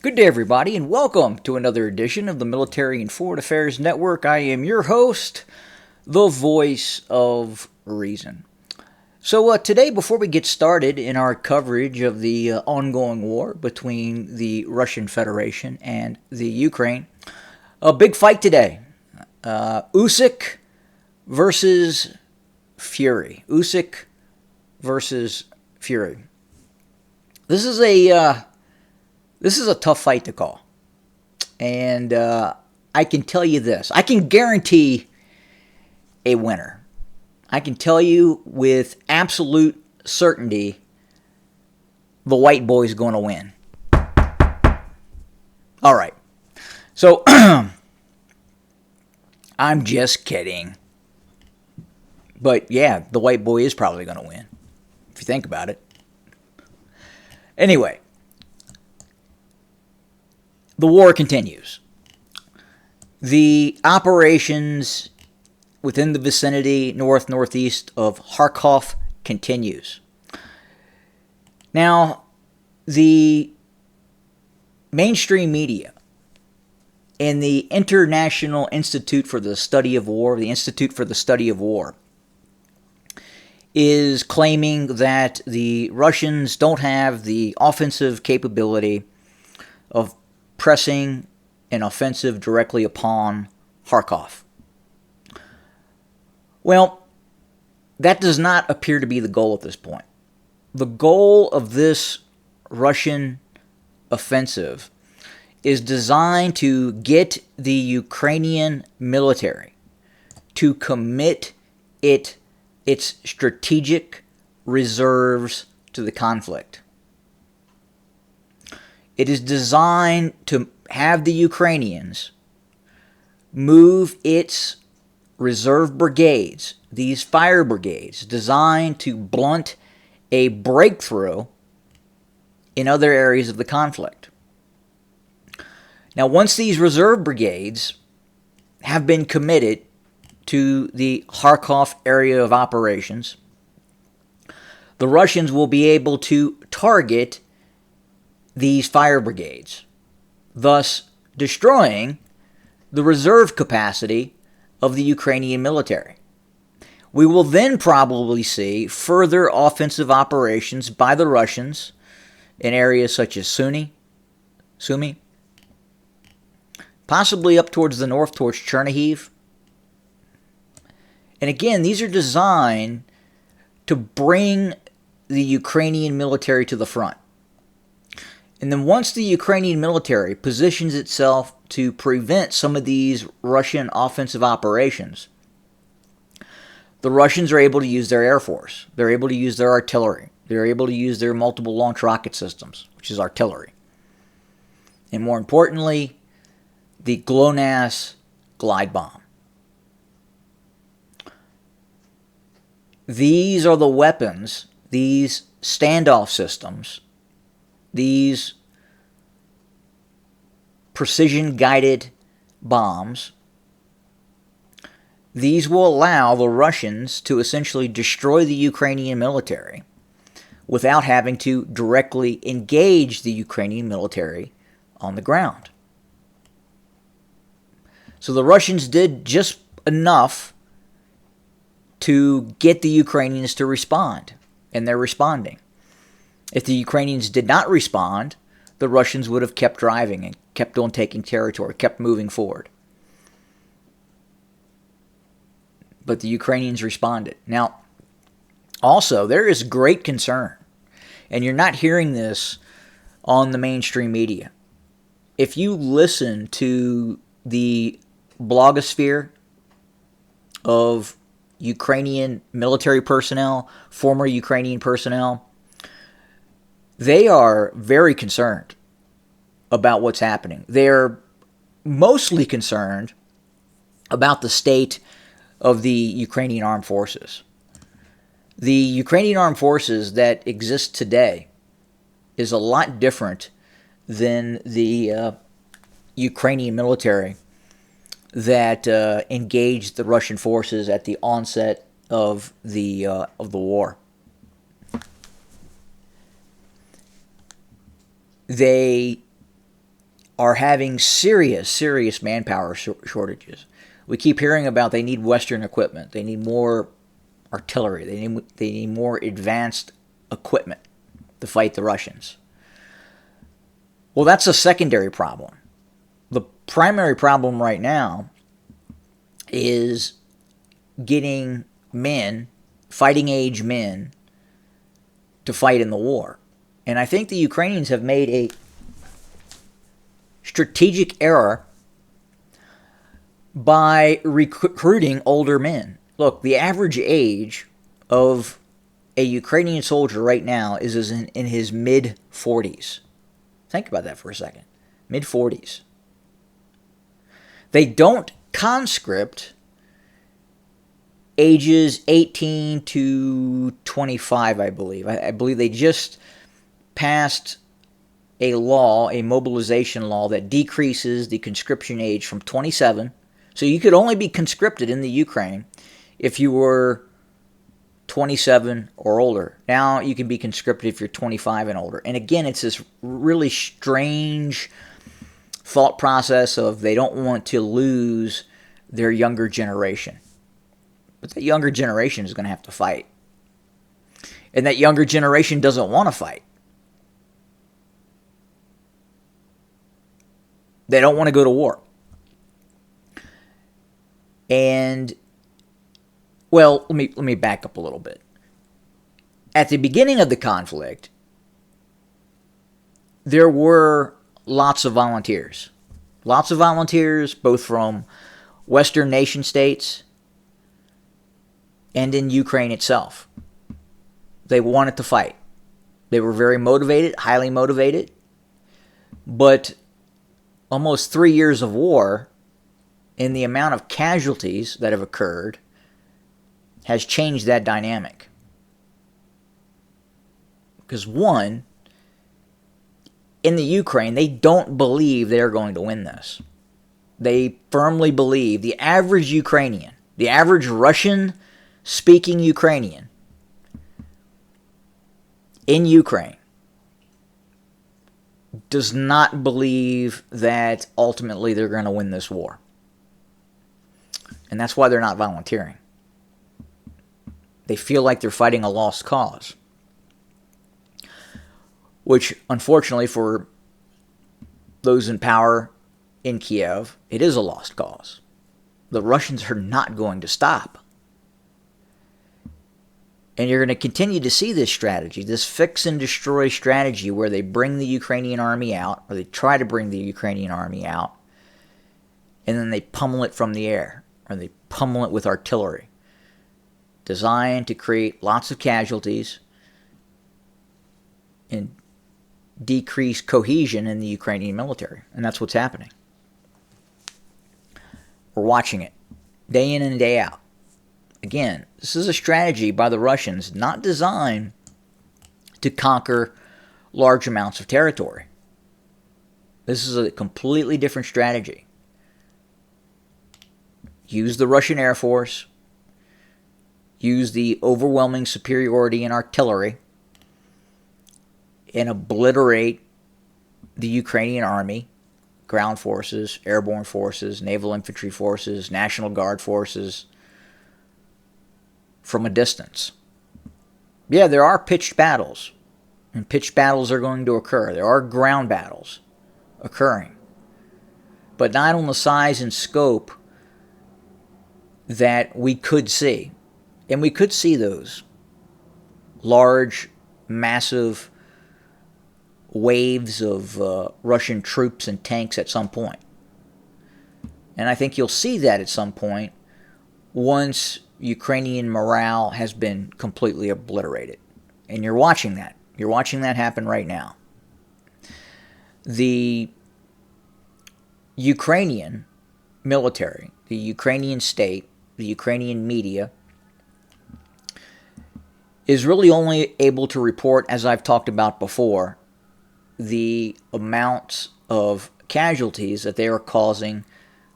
Good day, everybody, and welcome to another edition of the Military and Foreign Affairs Network. I am your host, the voice of reason. So today, before we get started in our coverage of the ongoing war between the Russian Federation and the Ukraine, a big fight today. Usyk versus Fury. Usyk versus Fury. This is a tough fight to call. And I can tell you this. I can guarantee a winner. I can tell you with absolute certainty the white boy's going to win. All right. So, I'm just kidding. But yeah, the white boy is probably going to win, if you think about it. Anyway. The war continues. The operations within the vicinity northeast of Kharkov continues. Now, the mainstream media and the International Institute for the Study of War, the Institute for the Study of War, is claiming that the Russians don't have the offensive capability of pressing an offensive directly upon Kharkov. Well, that does not appear to be the goal at this point. The goal of this Russian offensive is designed to get the Ukrainian military to commit its strategic reserves to the conflict. It is designed to have the Ukrainians move its reserve brigades, these fire brigades, designed to blunt a breakthrough in other areas of the conflict. Now, once these reserve brigades have been committed to the Kharkov area of operations, the Russians will be able to target these fire brigades, thus destroying the reserve capacity of the Ukrainian military. We will then probably see further offensive operations by the Russians in areas such as Sumy, possibly up towards the north, towards Chernihiv. And again, these are designed to bring the Ukrainian military to the front. And then once the Ukrainian military positions itself to prevent some of these Russian offensive operations, the Russians are able to use their air force. They're able to use their artillery. They're able to use their multiple launch rocket systems, which is artillery. And more importantly, the GLONASS glide bomb. These are the weapons, these standoff systems, these precision-guided bombs, these will allow the Russians to essentially destroy the Ukrainian military without having to directly engage the Ukrainian military on the ground. So the Russians did just enough to get the Ukrainians to respond, and they're responding. If the Ukrainians did not respond, the Russians would have kept driving and kept on taking territory, kept moving forward. But the Ukrainians responded. Now, also, there is great concern, and you're not hearing this on the mainstream media. If you listen to the blogosphere of Ukrainian military personnel, former Ukrainian personnel, they are very concerned about what's happening. They're mostly concerned about the state of the Ukrainian armed forces. The Ukrainian armed forces that exist today is a lot different than the Ukrainian military that engaged the Russian forces at the onset of the war. They are having serious manpower shortages. We keep hearing about they need Western equipment. They need more artillery. They need more advanced equipment to fight the Russians. Well, that's a secondary problem. The primary problem right now is getting men, fighting age men, to fight in the war. And I think the Ukrainians have made a strategic error by recruiting older men. Look, the average age of a Ukrainian soldier right now is in his mid-40s. Think about that for a second. Mid-40s. They don't conscript ages 18 to 25, I believe. I believe they just passed a law, a mobilization law, that decreases the conscription age from 27. So you could only be conscripted in the Ukraine if you were 27 or older. Now you can be conscripted if you're 25 and older. And again, it's this really strange thought process of they don't want to lose their younger generation. But that younger generation is going to have to fight. And that younger generation doesn't want to fight. They don't want to go to war. And, well, let me back up a little bit. At the beginning of the conflict, there were lots of volunteers. Lots of volunteers, both from Western nation states and in Ukraine itself. They wanted to fight. They were very motivated, highly motivated. But almost 3 years of war, and the amount of casualties that have occurred, has changed that dynamic. Because one, in the Ukraine, they don't believe they're going to win this. They firmly believe, the average Ukrainian, the average Russian-speaking Ukrainian in Ukraine does not believe that ultimately they're going to win this war. And that's why they're not volunteering. They feel like they're fighting a lost cause. Which, unfortunately, for those in power in Kiev, it is a lost cause. The Russians are not going to stop. And you're going to continue to see this strategy, this fix and destroy strategy, where they bring the Ukrainian army out, or they try to bring the Ukrainian army out, and then they pummel it from the air, or they pummel it with artillery, designed to create lots of casualties and decrease cohesion in the Ukrainian military. And that's what's happening. We're watching it day in and day out. Again, this is a strategy by the Russians not designed to conquer large amounts of territory. This is a completely different strategy. Use the Russian Air Force. Use the overwhelming superiority in artillery. And obliterate the Ukrainian army, ground forces, airborne forces, naval infantry forces, National Guard forces, from a distance. Yeah, there are pitched battles, and pitched battles are going to occur. There are ground battles occurring, but not on the size and scope that we could see. And we could see those large, massive waves of Russian troops and tanks at some point. And I think you'll see that at some point once Ukrainian morale has been completely obliterated. And you're watching that. You're watching that happen right now. The Ukrainian military, the Ukrainian state, the Ukrainian media is really only able to report, as I've talked about before, the amounts of casualties that they are causing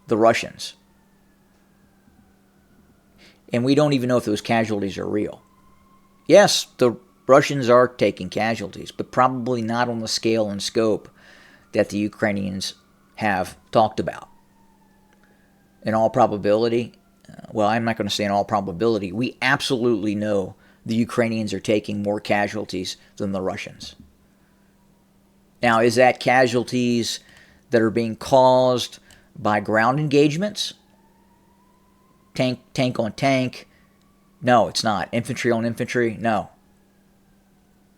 the Russians. And we don't even know if those casualties are real. Yes, the Russians are taking casualties, but probably not on the scale and scope that the Ukrainians have talked about. In all probability, well, I'm not going to say in all probability, we absolutely know the Ukrainians are taking more casualties than the Russians. Now, is that casualties that are being caused by ground engagements? Tank on tank? No, it's not. Infantry on infantry? No.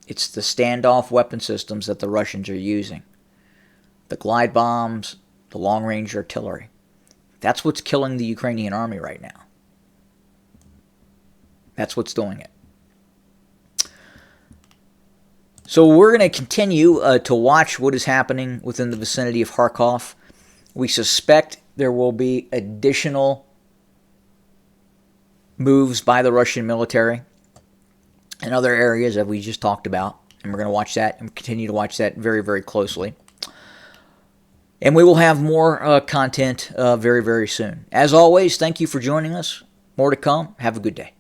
It's the standoff weapon systems that the Russians are using. The glide bombs, the long-range artillery. That's what's killing the Ukrainian army right now. That's what's doing it. So we're going to continue to watch what is happening within the vicinity of Kharkov. We suspect there will be additional moves by the Russian military in other areas that we just talked about. And we're going to watch that and continue to watch that very, very closely. And we will have more content very, very soon. As always, thank you for joining us. More to come. Have a good day.